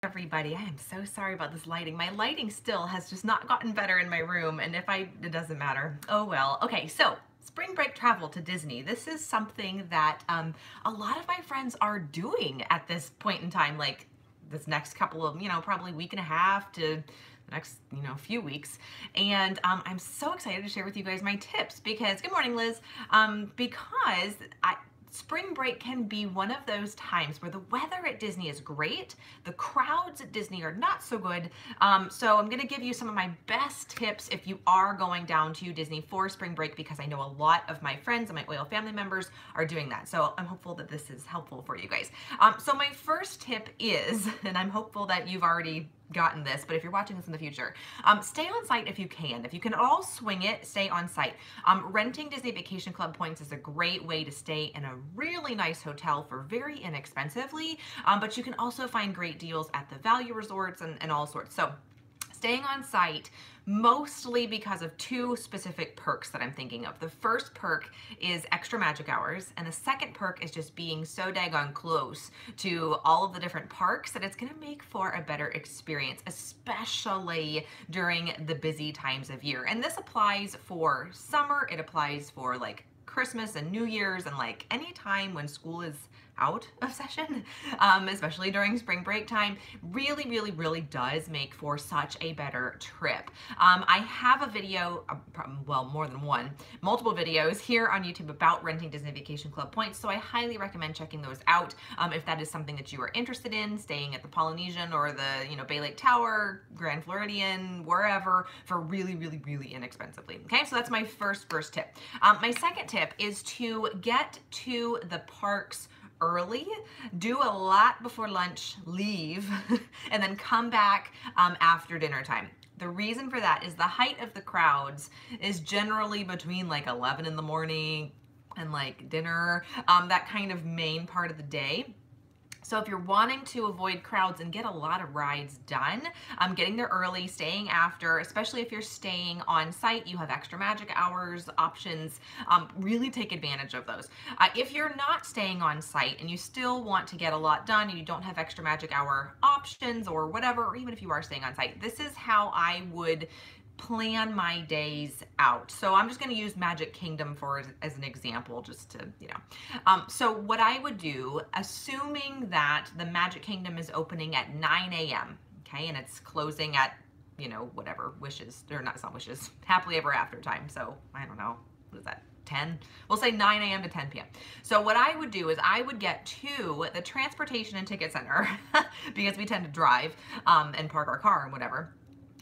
Everybody, I am so sorry about this lighting. My lighting still has just not gotten better in my room, and it doesn't matter. Oh well. Okay, so spring break travel to Disney. This is something that a lot of my friends are doing at this point in time, like this next couple of, probably week and a half to the next, few weeks. And I'm so excited to share with you guys my tips because, good morning, Liz, because spring break can be one of those times where the weather at Disney is great, the crowds at Disney are not so good. So I'm gonna give you some of my best tips if you are going down to Disney for spring break, because I know a lot of my friends and my Oil family members are doing that. So I'm hopeful that this is helpful for you guys. So my first tip is, and I'm hopeful that you've already gotten this, but if you're watching this in the future, stay on site if you can. If you can all swing it, stay on site. Renting Disney Vacation Club points is a great way to stay in a really nice hotel for very inexpensively, but you can also find great deals at the value resorts and all sorts. So staying on site, mostly because of two specific perks that I'm thinking of. The first perk is extra magic hours, and the second perk is just being so daggone close to all of the different parks that it's gonna make for a better experience, especially during the busy times of year. And this applies for summer, it applies for like Christmas and New Year's, and like any time when school is out of session, especially during spring break time, really does make for such a better trip. I have a video, well, more than one, multiple videos here on YouTube about renting Disney Vacation Club points, so I highly recommend checking those out if that is something that you are interested in, staying at the Polynesian or the Bay Lake Tower, Grand Floridian, wherever, for really inexpensively. Okay, so that's my first tip. My second tip is to get to the parks early, do a lot before lunch, leave, and then come back after dinner time. The reason for that is the height of the crowds is generally between like 11 in the morning and like dinner, that kind of main part of the day. So if you're wanting to avoid crowds and get a lot of rides done, getting there early, staying after, especially if you're staying on site, you have extra magic hours options, really take advantage of those. If you're not staying on site and you still want to get a lot done and you don't have extra magic hour options or whatever, or even if you are staying on site, this is how I would plan my days out. So I'm just going to use Magic Kingdom as an example, just to, so what I would do, assuming that the Magic Kingdom is opening at 9 a.m., okay, and it's closing at, whatever, wishes, or not, it's not wishes, happily ever after time. So I don't know, what is that? 10? We'll say 9 a.m. to 10 p.m. So what I would do is I would get to the transportation and ticket center because we tend to drive and park our car and whatever.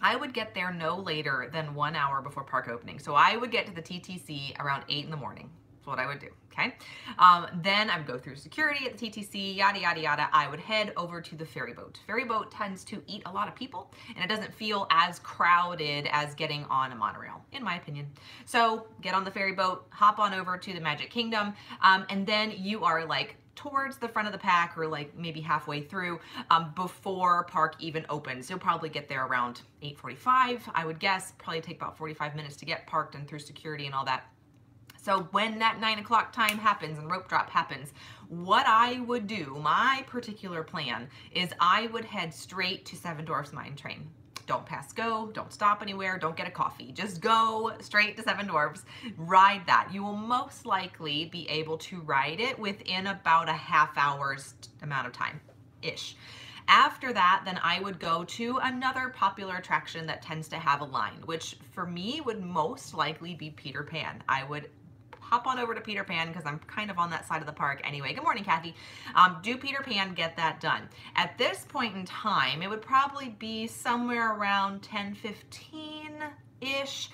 I would get there no later than 1 hour before park opening. So I would get to the TTC around 8 in the morning. That's what I would do, okay? Then I would go through security at the TTC, yada, yada, yada. I would head over to the ferry boat. Ferry boat tends to eat a lot of people, and it doesn't feel as crowded as getting on a monorail, in my opinion. So get on the ferry boat, hop on over to the Magic Kingdom, and then you are like towards the front of the pack, or like maybe halfway through, before park even opens. You'll probably get there around 8:45, I would guess. Probably take about 45 minutes to get parked and through security and all that. So when that 9 o'clock time happens and rope drop happens, what I would do, my particular plan, is I would head straight to Seven Dwarfs Mine Train. Don't pass go, don't stop anywhere, don't get a coffee. Just go straight to Seven Dwarfs, ride that. You will most likely be able to ride it within about a half hour's amount of time-ish. After that, then I would go to another popular attraction that tends to have a line, which for me would most likely be Peter Pan. I would hop on over to Peter Pan because I'm kind of on that side of the park anyway. Good morning, Kathy. Do Peter Pan, get that done. At this point in time, it would probably be somewhere around 10:15-ish.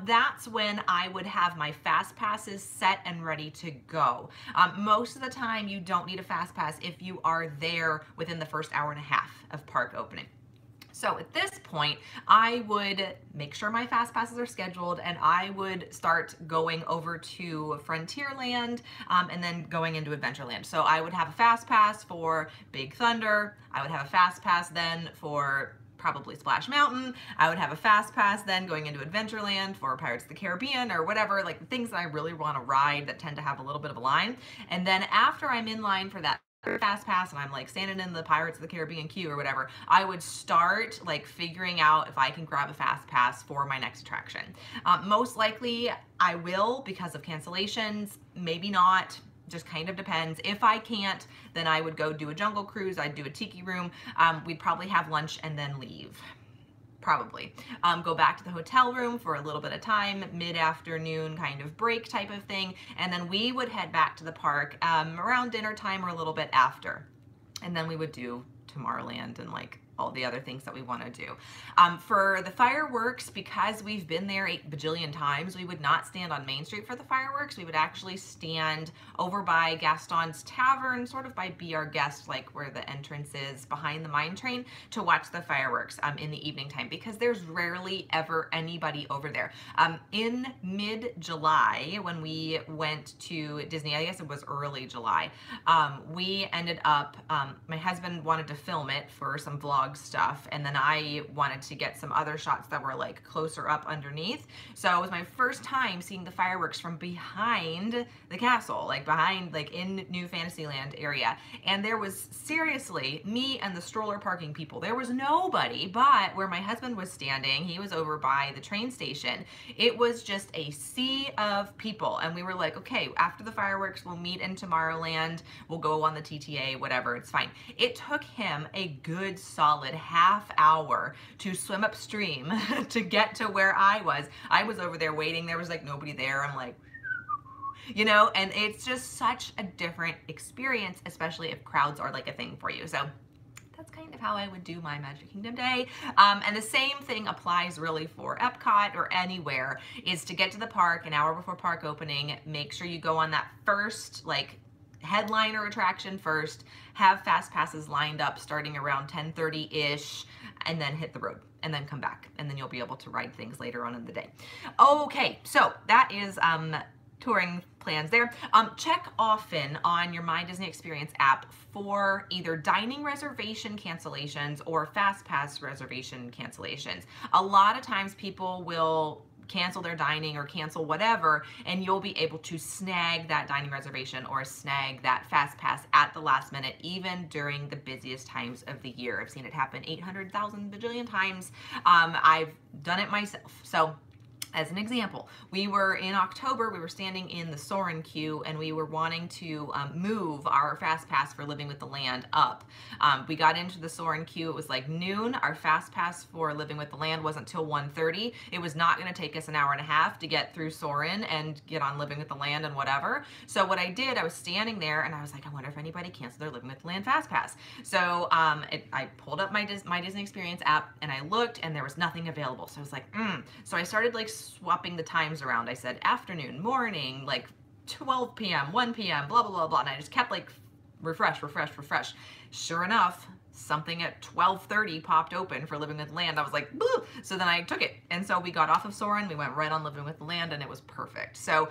That's when I would have my fast passes set and ready to go. Most of the time, you don't need a fast pass if you are there within the first hour and a half of park opening. So at this point, I would make sure my fast passes are scheduled, and I would start going over to Frontierland and then going into Adventureland. So I would have a fast pass for Big Thunder. I would have a fast pass then for probably Splash Mountain. I would have a fast pass then going into Adventureland for Pirates of the Caribbean or whatever, like things that I really want to ride that tend to have a little bit of a line. And then after I'm in line for that fast pass and I'm like standing in the Pirates of the Caribbean queue or whatever, I would start like figuring out if I can grab a fast pass for my next attraction. Most likely I will because of cancellations, maybe not. Just kind of depends. If I can't, then I would go do a jungle cruise. I'd do a tiki room. We'd probably have lunch and then leave. Probably. Go back to the hotel room for a little bit of time, mid-afternoon kind of break type of thing, and then we would head back to the park around dinner time or a little bit after. And then we would do Tomorrowland and like all the other things that we want to do. For the fireworks, because we've been there 8 bajillion times, we would not stand on Main Street for the fireworks. We would actually stand over by Gaston's Tavern, sort of by Be Our Guest, like where the entrance is behind the mine train, to watch the fireworks in the evening time, because there's rarely ever anybody over there. In mid-July, when we went to Disney, I guess it was early July, we ended up, my husband wanted to film it for some vlog stuff, and then I wanted to get some other shots that were like closer up underneath. So it was my first time seeing the fireworks from behind the castle, like behind, like in New Fantasyland area. And there was seriously me and the stroller parking people. There was nobody, but where my husband was standing, he was over by the train station. It was just a sea of people. And we were like, okay, after the fireworks, we'll meet in Tomorrowland. We'll go on the TTA, whatever, it's fine. It took him a good solid half hour to swim upstream to get to where I was. I was over there waiting. There was like nobody there. I'm like, you know, and it's just such a different experience, especially if crowds are like a thing for you. So that's kind of how I would do my Magic Kingdom day. And the same thing applies really for Epcot or anywhere, is to get to the park an hour before park opening. Make sure you go on that first, like, headliner attraction first, have fast passes lined up starting around 10:30-ish, and then hit the road and then come back, and then you'll be able to ride things later on in the day. Okay, so that is touring plans there. Check often on your My Disney Experience app for either dining reservation cancellations or fast pass reservation cancellations. A lot of times people will cancel their dining or cancel whatever, and you'll be able to snag that dining reservation or snag that fast pass at the last minute, even during the busiest times of the year. I've seen it happen 800,000 bajillion times. I've done it myself. So as an example, we were in October, we were standing in the Soarin' queue, and we were wanting to move our fast pass for Living with the Land up. We got into the Soarin' queue, it was like noon. Our fast pass for Living with the Land wasn't till 1:30. It was not gonna take us an hour and a half to get through Soarin' and get on Living with the Land and whatever. So what I did, I was standing there and I was like, I wonder if anybody canceled their Living with the Land fast pass. So I pulled up my Disney Experience app and I looked, and there was nothing available. So I was like, So I started like swapping the times around. I said afternoon, morning, like 12 p.m., 1 p.m., blah, blah, blah, blah. And I just kept like refresh. Sure enough, something at 12:30 popped open for Living with the Land. I was like, boo! So then I took it. And so we got off of Soarin', we went right on Living with the Land, and it was perfect. So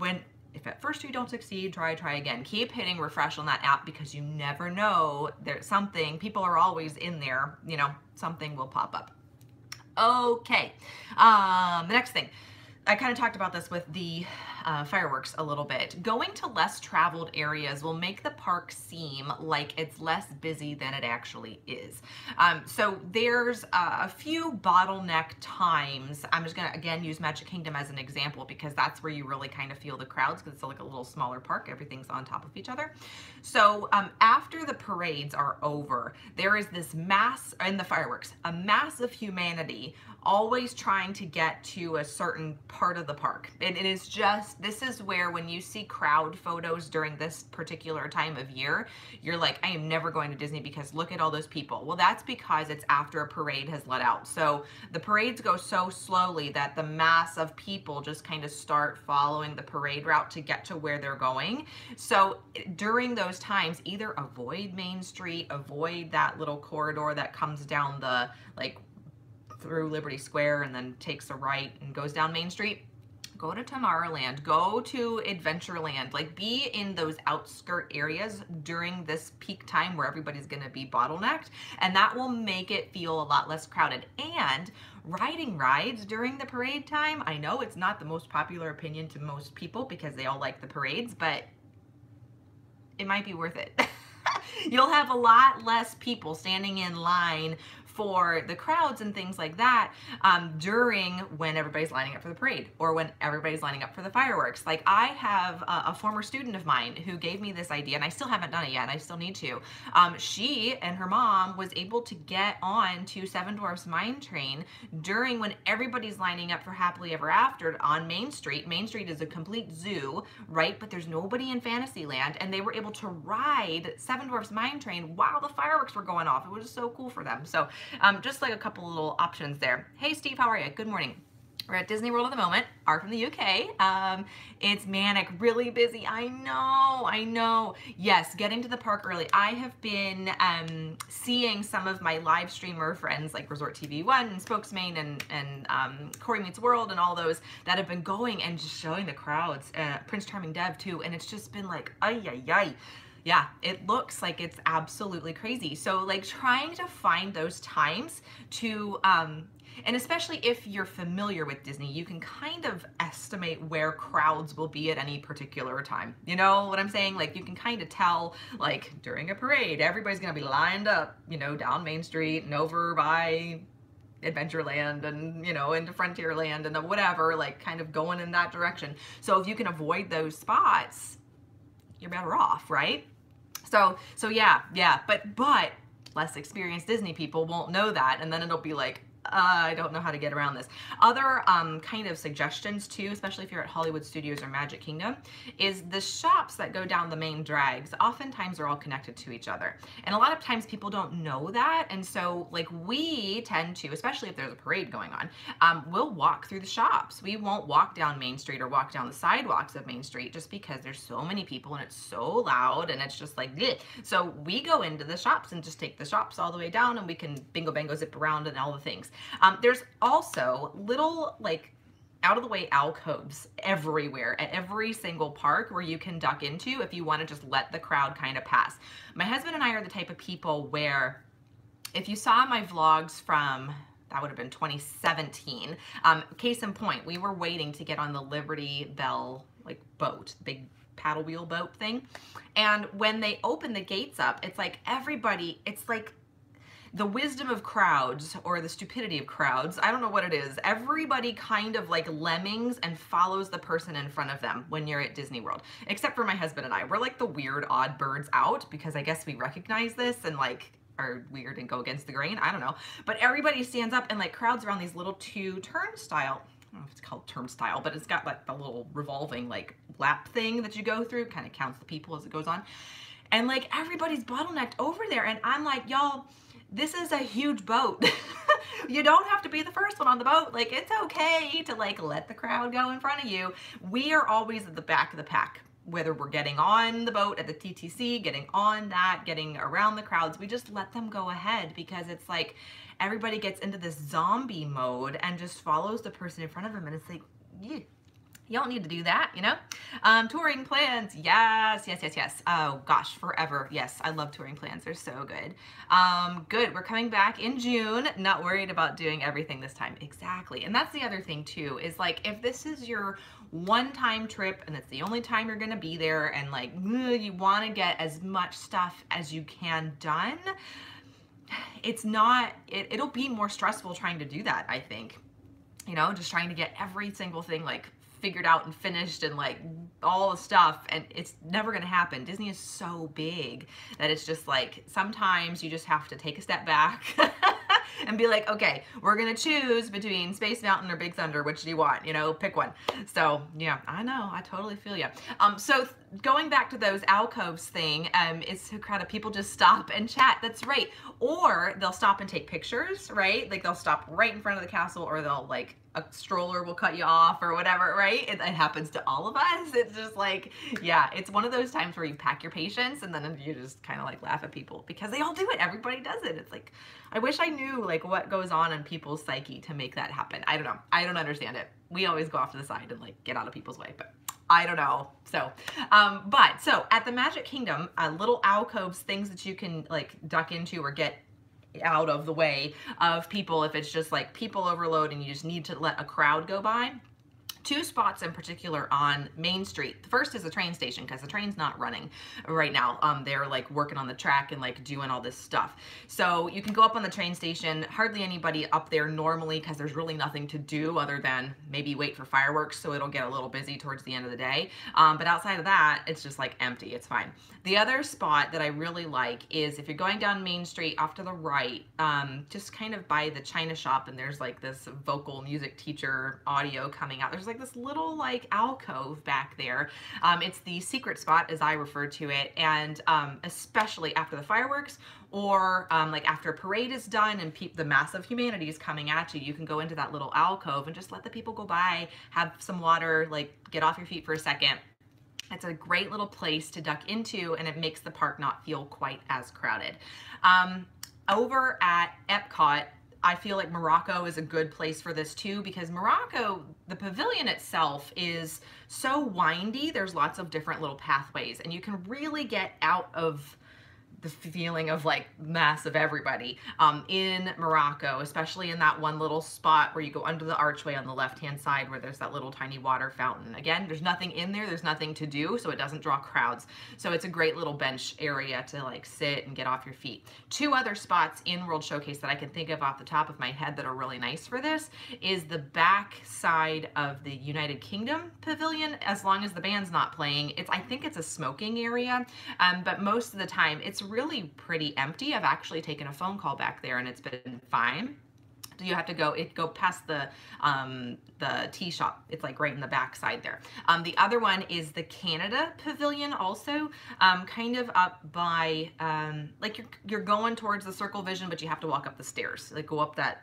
if at first you don't succeed, try again. Keep hitting refresh on that app, because you never know, there's something, people are always in there, you know, something will pop up. Okay, the next thing, I kind of talked about this with the fireworks a little bit. Going to less traveled areas will make the park seem like it's less busy than it actually is. So there's a few bottleneck times. I'm just gonna, again, use Magic Kingdom as an example, because that's where you really kind of feel the crowds, because it's like a little smaller park. Everything's on top of each other. So after the parades are over, there is this mass, in the fireworks, a mass of humanity always trying to get to a certain part of the park. And it is just, this is where when you see crowd photos during this particular time of year, you're like, I am never going to Disney because look at all those people. Well, that's because it's after a parade has let out. So the parades go so slowly that the mass of people just kind of start following the parade route to get to where they're going. So during those times, either avoid Main Street, avoid that little corridor that comes down the, like, through Liberty Square and then takes a right and goes down Main Street. Go to Tomorrowland, go to Adventureland, like be in those outskirt areas during this peak time where everybody's gonna be bottlenecked, and that will make it feel a lot less crowded. And riding rides during the parade time, I know it's not the most popular opinion to most people because they all like the parades, but it might be worth it. You'll have a lot less people standing in line for the crowds and things like that during when everybody's lining up for the parade or when everybody's lining up for the fireworks. Like I have a former student of mine who gave me this idea, and I still haven't done it yet, and I still need to. She and her mom was able to get on to Seven Dwarfs Mine Train during when everybody's lining up for Happily Ever After on Main Street. Main Street is a complete zoo, right? But there's nobody in Fantasyland, and they were able to ride Seven Dwarfs Mine Train while the fireworks were going off. It was so cool for them. So just like a couple little options there. Hey Steve, how are you? Good morning. We're at Disney World at the moment, are from the UK. It's manic, really busy. I know. Yes, getting to the park early. I have been seeing some of my live streamer friends like Resort TV 1 and Spokesman and Corey Meets World and all those that have been going and just showing the crowds. Prince Charming Dev too, and it's just been like, ay. Yeah, it looks like it's absolutely crazy. So like trying to find those times to, and especially if you're familiar with Disney, you can kind of estimate where crowds will be at any particular time. You know what I'm saying? Like you can kind of tell, like during a parade, everybody's gonna be lined up, you know, down Main Street and over by Adventureland and, you know, into Frontierland and whatever, like kind of going in that direction. So if you can avoid those spots, you're better off, right? So yeah, but less experienced Disney people won't know that, and then it'll be like, I don't know how to get around this. Other kind of suggestions too, especially if you're at Hollywood Studios or Magic Kingdom, is the shops that go down the main drags oftentimes are all connected to each other. And a lot of times people don't know that, and so like we tend to, especially if there's a parade going on, we'll walk through the shops. We won't walk down Main Street or walk down the sidewalks of Main Street just because there's so many people and it's so loud and it's just like, bleh. So we go into the shops and just take the shops all the way down, and we can bingo bango zip around and all the things. There's also little like out of the way alcoves everywhere at every single park where you can duck into if you want to just let the crowd kind of pass. My husband and I are the type of people where if you saw my vlogs from, that would have been 2017, case in point, we were waiting to get on the Liberty Bell like boat, big paddle wheel boat thing. And when they open the gates up, it's like everybody, it's like the wisdom of crowds or the stupidity of crowds, I don't know what it is. Everybody kind of like lemmings and follows the person in front of them when you're at Disney World. Except for my husband and I. We're like the weird odd birds out because I guess we recognize this and like are weird and go against the grain. I don't know. But everybody stands up and like crowds around these little two turnstile. I don't know if it's called turnstile, but it's got like the little revolving like lap thing that you go through. Kind of counts the people as it goes on. And like everybody's bottlenecked over there. And I'm like, y'all, this is a huge boat. You don't have to be the first one on the boat. Like, it's okay to like let the crowd go in front of you. We are always at the back of the pack, whether we're getting on the boat at the TTC, getting on that, getting around the crowds. We just let them go ahead because it's like everybody gets into this zombie mode and just follows the person in front of them. And it's like, yeah. You don't need to do that, you know? Touring plans, yes. Oh gosh, forever. Yes, I love touring plans. They're so good. Good, we're coming back in June. Not worried about doing everything this time. Exactly. And that's the other thing too, is like, if this is your one-time trip and it's the only time you're gonna be there and like, you wanna get as much stuff as you can done, it's not, it'll be more stressful trying to do that, I think. You know, just trying to get every single thing like figured out and finished and like all the stuff, and it's never gonna happen. Disney is so big that it's just like sometimes you just have to take a step back and be like, okay, we're gonna choose between Space Mountain or Big Thunder. Which do you want? You know, pick one. So yeah, I know, I totally feel you. So going back to those alcoves thing, it's so crowded. People just stop and chat. That's right. Or they'll stop and take pictures, right? Like they'll stop right in front of the castle, or they'll like a stroller will cut you off or whatever, right? It happens to all of us. It's just like, yeah, it's one of those times where you pack your patience and then you just kind of like laugh at people because they all do it. Everybody does it. It's like, I wish I knew like what goes on in people's psyche to make that happen. I don't know. I don't understand it. We always go off to the side and like get out of people's way, but I don't know. So, so at the Magic Kingdom, little alcoves, things that you can like duck into or get out of the way of people if it's just like people overload and you just need to let a crowd go by. Two spots in particular on Main Street. The first is the train station, because the train's not running right now. They're like working on the track and like doing all this stuff. So you can go up on the train station, hardly anybody up there normally, because there's really nothing to do other than maybe wait for fireworks, so it'll get a little busy towards the end of the day. But outside of that, it's just like empty, it's fine. The other spot that I really like is if you're going down Main Street off to the right, just kind of by the China shop, and there's like this vocal music teacher audio coming out. There's like this little like alcove back there. It's the secret spot, as I refer to it, and especially after the fireworks, or like after a parade is done and the mass of humanity is coming at you, you can go into that little alcove and just let the people go by, have some water, like get off your feet for a second. It's a great little place to duck into, and it makes the park not feel quite as crowded. Over at Epcot, I feel like Morocco is a good place for this too, because Morocco, the pavilion itself is so windy. There's lots of different little pathways, and you can really get out of the feeling of like mass of everybody in Morocco, especially in that one little spot where you go under the archway on the left-hand side where there's that little tiny water fountain. Again, there's nothing in there, there's nothing to do, so it doesn't draw crowds. So it's a great little bench area to like sit and get off your feet. Two other spots in World Showcase that I can think of off the top of my head that are really nice for this is the back side of the United Kingdom pavilion. As long as the band's not playing, I think it's a smoking area, but most of the time it's really pretty empty. I've actually taken a phone call back there and it's been fine. You have to go past the tea shop. It's like right in the back side there. The other one is the Canada Pavilion, also kind of up by like you're going towards the Circle Vision, but you have to walk up the stairs, like go up that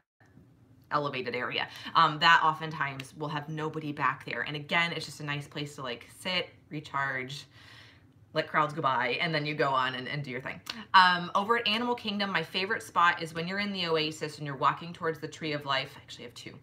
elevated area. That oftentimes will have nobody back there. And again, it's just a nice place to like sit, recharge, let crowds go by, and then you go on and do your thing. Over at Animal Kingdom, my favorite spot is when you're in the Oasis and you're walking towards the Tree of Life. I actually have two.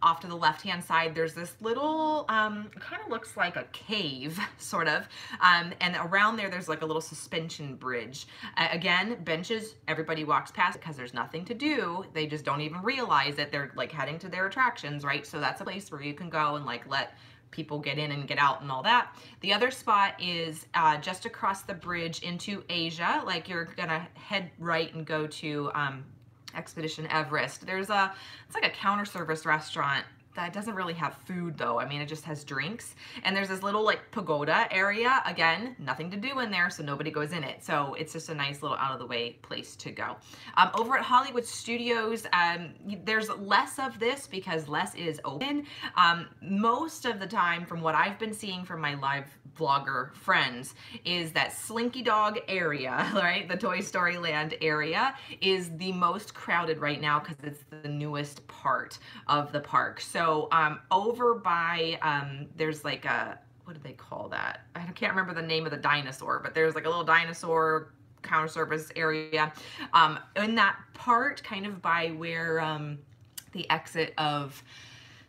Off to the left-hand side, there's this little, it kind of looks like a cave, sort of, and around there's like a little suspension bridge. Again, benches, everybody walks past because there's nothing to do. They just don't even realize it. They're like heading to their attractions, right? So that's a place where you can go and like let people get in and get out and all that. The other spot is just across the bridge into Asia. Like you're gonna head right and go to Expedition Everest. It's like a counter service restaurant that doesn't really have food though. I mean, it just has drinks. And there's this little like pagoda area. Again, nothing to do in there, so nobody goes in it. So it's just a nice little out of the way place to go. Over at Hollywood Studios, there's less of this because less is open. Most of the time, from what I've been seeing from my live vlogger friends, is that Slinky Dog area, right? The Toy Story Land area is the most crowded right now because it's the newest part of the park. So over by, there's like a, what do they call that? I can't remember the name of the dinosaur, but there's like a little dinosaur counter service area in that part, kind of by where the exit of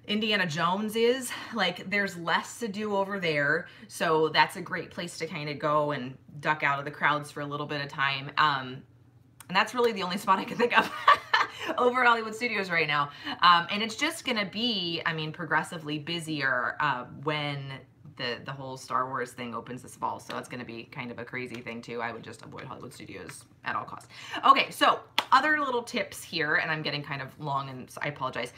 Indiana Jones is. Like there's less to do over there, so that's a great place to kind of go and duck out of the crowds for a little bit of time. And that's really the only spot I can think of over at Hollywood Studios right now. And it's just gonna be, I mean, progressively busier when the whole Star Wars thing opens this fall. So it's gonna be kind of a crazy thing too. I would just avoid Hollywood Studios at all costs. Okay, so other little tips here, and I'm getting kind of long and I apologize.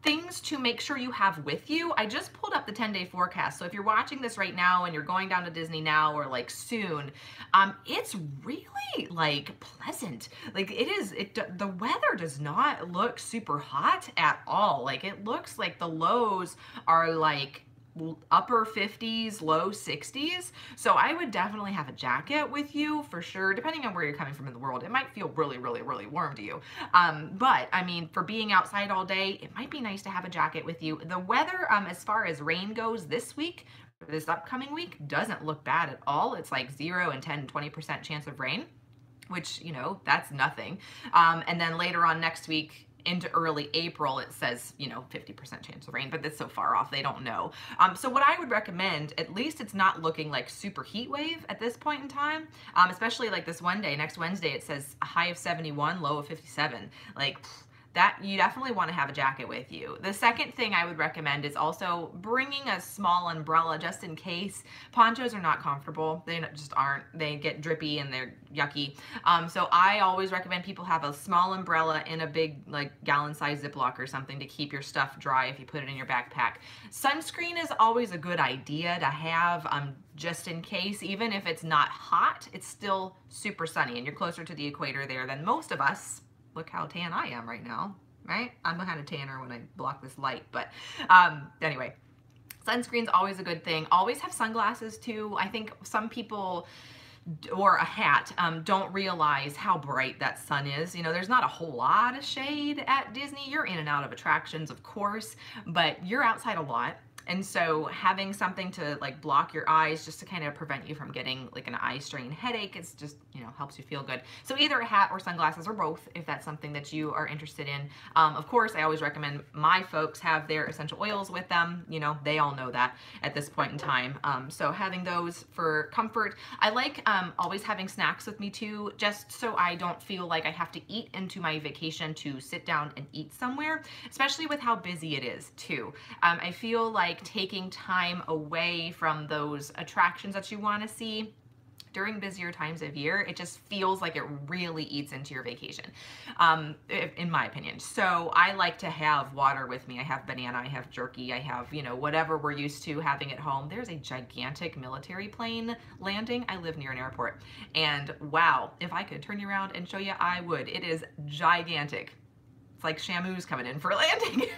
Things to make sure you have with you. I just pulled up the 10-day forecast. So if you're watching this right now and you're going down to Disney now or like soon, it's really like pleasant. Like the weather does not look super hot at all. Like it looks like the lows are like upper 50s, low 60s. So I would definitely have a jacket with you for sure, depending on where you're coming from in the world. It might feel really, really, really warm to you. But I mean, for being outside all day, it might be nice to have a jacket with you. The weather, as far as rain goes this week, this upcoming week, doesn't look bad at all. It's like 0 and 10, 20% chance of rain, which, you know, that's nothing. And then later on next week, into early April, it says, you know, 50% chance of rain, but that's so far off, they don't know. So what I would recommend, at least it's not looking like super heat wave at this point in time, especially like this one day, next Wednesday, it says a high of 71, low of 57. Like, that you definitely want to have a jacket with you. The second thing I would recommend is also bringing a small umbrella just in case. Ponchos are not comfortable. They just aren't. They get drippy and they're yucky. So I always recommend people have a small umbrella in a big like gallon-sized Ziploc or something to keep your stuff dry if you put it in your backpack. Sunscreen is always a good idea to have just in case. Even if it's not hot, it's still super sunny and you're closer to the equator there than most of us. Look how tan I am right now, right? I'm kind of tanner when I block this light, but anyway, sunscreen's always a good thing. Always have sunglasses too. I think some people, or a hat, don't realize how bright that sun is. You know, there's not a whole lot of shade at Disney. You're in and out of attractions, of course, but you're outside a lot. And so having something to like block your eyes just to kind of prevent you from getting like an eye strain headache, it's just, you know, helps you feel good. So either a hat or sunglasses or both if that's something that you are interested in. Of course, I always recommend my folks have their essential oils with them. You know, they all know that at this point in time. So having those for comfort. I like always having snacks with me too, just so I don't feel like I have to eat into my vacation to sit down and eat somewhere, especially with how busy it is too. I feel like taking time away from those attractions that you want to see during busier times of year, it just feels like it really eats into your vacation, in my opinion. So I like to have water with me. I have banana, I have jerky, I have, you know, whatever we're used to having at home. There's a gigantic military plane landing. I live near an airport, and wow, if I could turn you around and show you, I would. It is gigantic. It's like Shamu's coming in for a landing.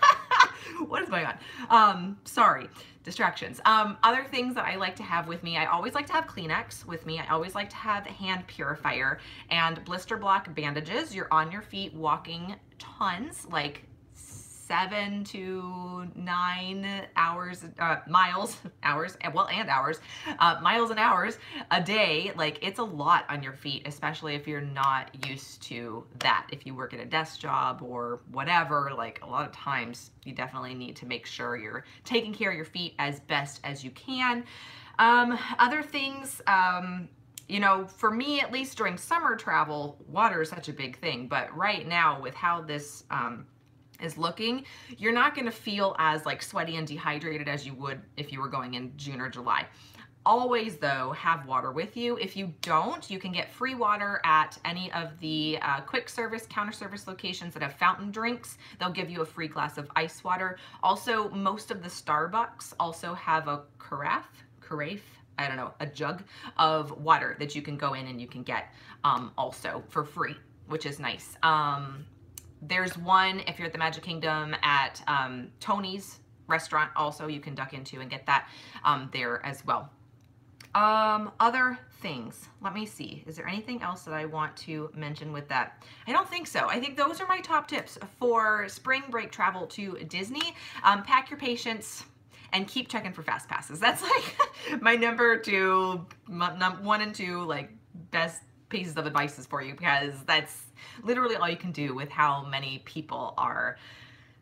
What is going on? Sorry, distractions. Other things that I like to have with me, I always like to have Kleenex with me. I always like to have hand purifier and blister block bandages. You're on your feet walking tons, like 7 to 9 hours, miles and hours a day. Like, it's a lot on your feet, especially if you're not used to that. If you work at a desk job or whatever, like a lot of times you definitely need to make sure you're taking care of your feet as best as you can. Other things, you know, for me, at least during summer travel, water is such a big thing. But right now with how this, is looking, you're not going to feel as like sweaty and dehydrated as you would if you were going in June or July. Always though, have water with you. If you don't, you can get free water at any of the quick service, counter service locations that have fountain drinks. They'll give you a free glass of ice water. Also, most of the Starbucks also have a carafe, I don't know, a jug of water that you can go in and you can get also for free, which is nice. There's one, if you're at the Magic Kingdom, at Tony's restaurant also, you can duck into and get that there as well. Other things, let me see. Is there anything else that I want to mention with that? I don't think so. I think those are my top tips for spring break travel to Disney. Pack your patience and keep checking for fast passes. That's like my number 2, 1 and 2, like best pieces of advice for you, because that's literally all you can do with how many people are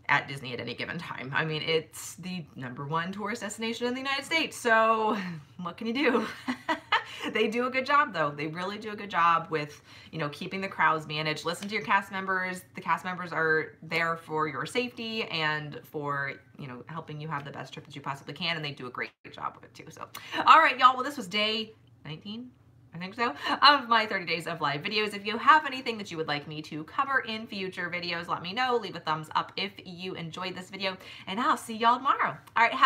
at Disney at any given time. I mean, it's the #1 tourist destination in the United States, so what can you do? They do a good job though. They really do a good job with, you know, keeping the crowds managed. Listen to your cast members. The cast members are there for your safety and for, you know, helping you have the best trip that you possibly can, and they do a great job with it too. So, all right, y'all. Well, this was day 19. I think so, of my 30 days of live videos. If you have anything that you would like me to cover in future videos, let me know. Leave a thumbs up if you enjoyed this video, and I'll see y'all tomorrow. All right, have